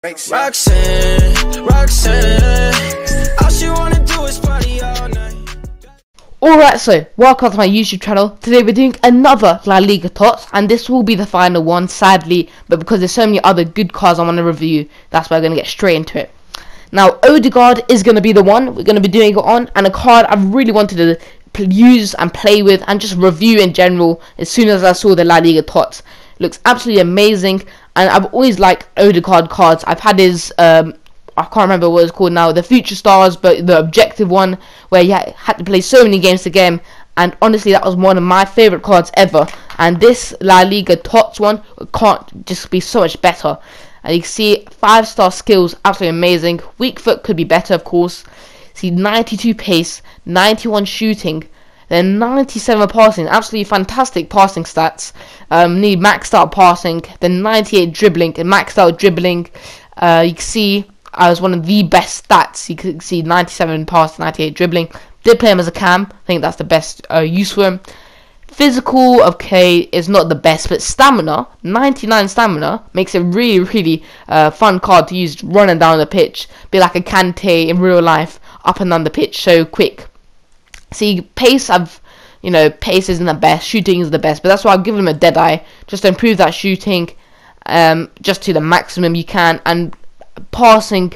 Roxanne, all she wanna do is party all night. Alright, so welcome to my YouTube channel. Today we're doing another La Liga Tots, and this will be the final one, sadly, but because there's so many other good cards I want to review, that's why I'm going to get straight into it. Now, Odegard is going to be the one we're going to be doing it on, and a card I've really wanted to use and play with and just review in general as soon as I saw the La Liga Tots. Looks absolutely amazing, and I've always liked Odegard cards. I've had his I can't remember what it's called now, the Future Stars, but the objective one where you had to play so many games to get him, and honestly that was one of my favourite cards ever. And this La Liga Tots one can't just be so much better. And you can see 5-star skills, absolutely amazing. Weak foot could be better, of course. See 92 pace, 91 shooting, then 97 passing, absolutely fantastic passing stats. Need maxed out passing, then 98 dribbling and maxed out dribbling. You can see I was one of the best stats. You can see 97 pass, 98 dribbling. Did play him as a cam. I think that's the best use for him. Physical, okay, is not the best, but stamina, 99 stamina, makes it really fun card to use running down the pitch. Be like a Kante in real life, up and down the pitch, so quick. See, pace, pace isn't the best, shooting is the best, but that's why I've given him a dead eye, just to improve that shooting, just to the maximum you can. And passing,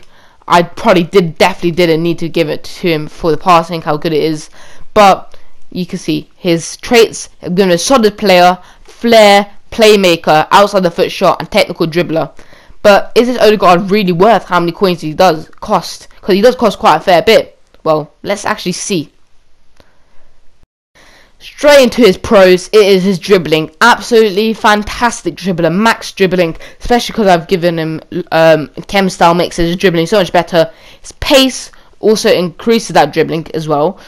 I definitely didn't need to give it to him for the passing, how good it is. But you can see his traits have given a solid player, flair, playmaker, outside the foot shot, and technical dribbler. But is this Odegard really worth how many coins he does cost? Because he does cost quite a fair bit. Well, let's actually see. Straight into his pros, it is his dribbling. Absolutely fantastic dribbler, max dribbling, especially because I've given him chem style, makes his dribbling so much better. His pace also increases that dribbling as well.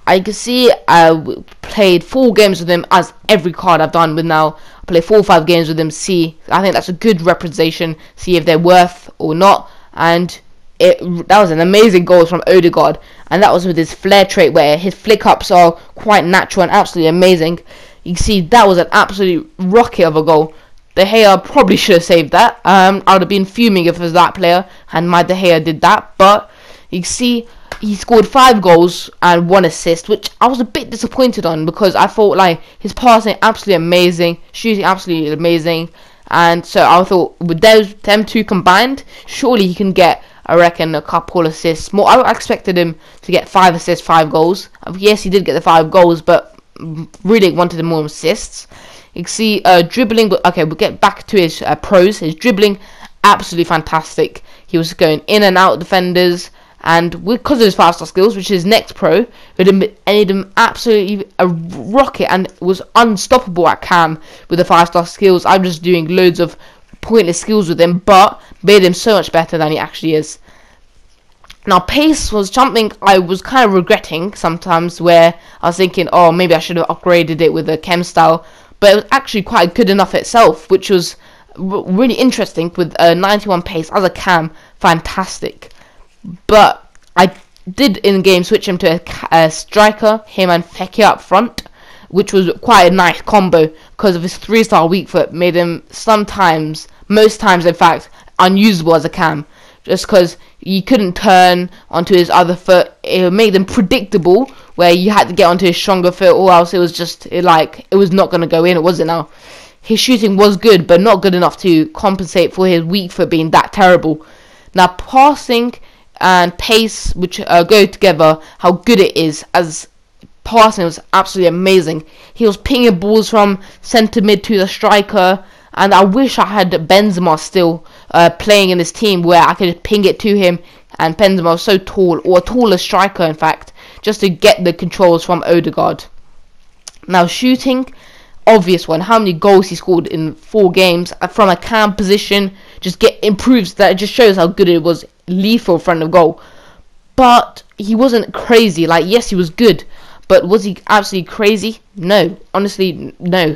I can see I played 4 games with him, as every card I've done with now. I played 4 or 5 games with him. See, I think that's a good representation. See if they're worth or not. And that was an amazing goal from Odegard, and that was with his flair trait where his flick ups are quite natural and absolutely amazing. You can see that was an absolute rocket of a goal. De Gea probably should have saved that. I would have been fuming if it was that player and my De Gea did that, but you can see he scored 5 goals and 1 assist, which I was a bit disappointed on because I thought like his passing absolutely amazing, shooting absolutely amazing, and so I thought with them two combined, surely he can get, I reckon, a couple assists more. I expected him to get 5 assists, 5 goals. Yes, he did get the 5 goals, but really wanted more assists. You can see dribbling. Okay, we'll get back to his pros. His dribbling, absolutely fantastic. He was going in and out of defenders, and because of his 5-star skills, which is his next pro, it made him absolutely a rocket and was unstoppable at cam with the 5-star skills. I'm just doing loads of pointless skills with him, but made him so much better than he actually is. Now, pace was something I was kind of regretting sometimes, where I was thinking, oh, maybe I should have upgraded it with a chem style, but it was actually quite good enough itself, which was really interesting with 91 pace as a cam, fantastic. But I did in game switch him to a striker, him and Fekir up front, which was quite a nice combo because of his 3-star weak foot. Made him sometimes, most times in fact, unusable as a cam, just because you couldn't turn onto his other foot. It made them predictable where you had to get onto his stronger foot, or else it was just it was not going to go in. It wasn't. Now his shooting was good, but not good enough to compensate for his weak foot being that terrible. Now, passing and pace, which go together, how good it is. As passing was absolutely amazing. He was pinging balls from centre mid to the striker, and I wish I had Benzema still playing in this team where I could just ping it to him, and Benzema was so tall, or a taller striker in fact, just to get the controls from Odegard. Now, shooting, obvious one. How many goals he scored in 4 games from a cam position just improves that. It just shows how good it was, lethal in front of goal. But he wasn't crazy. Like, yes, he was good, but was he absolutely crazy? No, honestly, no.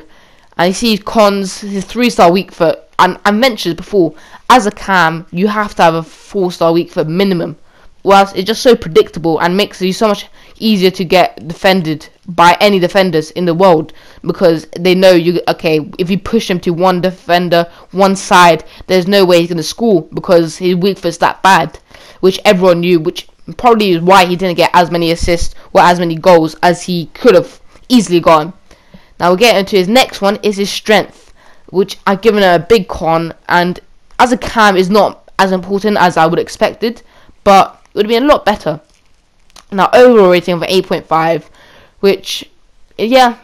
And you see cons, his 3-star weak foot. And I mentioned before, as a cam, you have to have a 4-star weak foot minimum. Whilst it's just so predictable and makes you so much easier to get defended by any defenders in the world, because they know if you push him to one defender, one side, there's no way he's going to score because his weak foot's that bad, which everyone knew, which probably is why he didn't get as many assists or as many goals as he could have easily gotten. Now we'll get into his next one, is his strength, which I've given a big con, and as a cam is not as important as I would expected, but it would have been a lot better. Now overall rating of 8.5, which, yeah,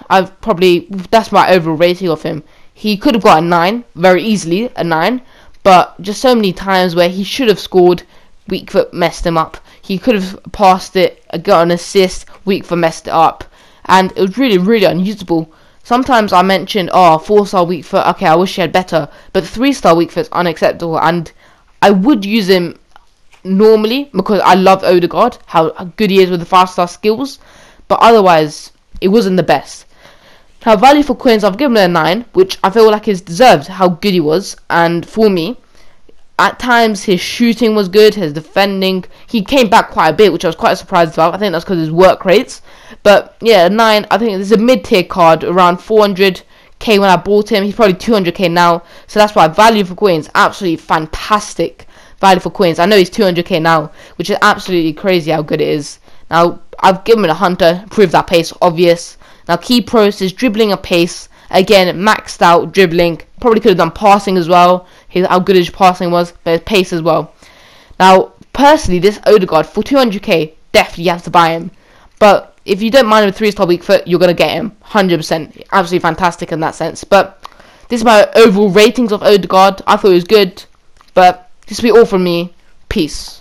that's my overall rating of him. He could have got a 9, very easily, a 9, but just so many times where he should have scored, weak foot messed him up. He could have passed it, got an assist, weak foot messed it up, and it was really, really unusable. Sometimes I mentioned, 4-star weak foot, okay, I wish he had better, but 3-star weak foot is unacceptable, and I would use him normally because I love Odegard, how good he is with the 5-star skills, but otherwise it wasn't the best. Now value for coins, I've given it a 9, which I feel like is deserved how good he was, and for me, at times his shooting was good, his defending, he came back quite a bit, which I was quite surprised about. I think that's because of his work rates, but yeah, a 9, I think this is a mid-tier card, around 400k when I bought him. He's probably 200k now, so that's why value for coins, absolutely fantastic value for coins. I know he's 200k now, which is absolutely crazy how good it is. Now I've given him a hunter, proved that pace obvious. Now key pros is dribbling and pace, again maxed out dribbling, probably could have done passing as well, how good his passing was, but his pace as well. Now personally, this Odegard for 200k, definitely you have to buy him, but if you don't mind a 3-star weak foot, you're going to get him 100%, absolutely fantastic in that sense. But this is my overall ratings of Odegard. I thought it was good, but this will be all from me. Peace.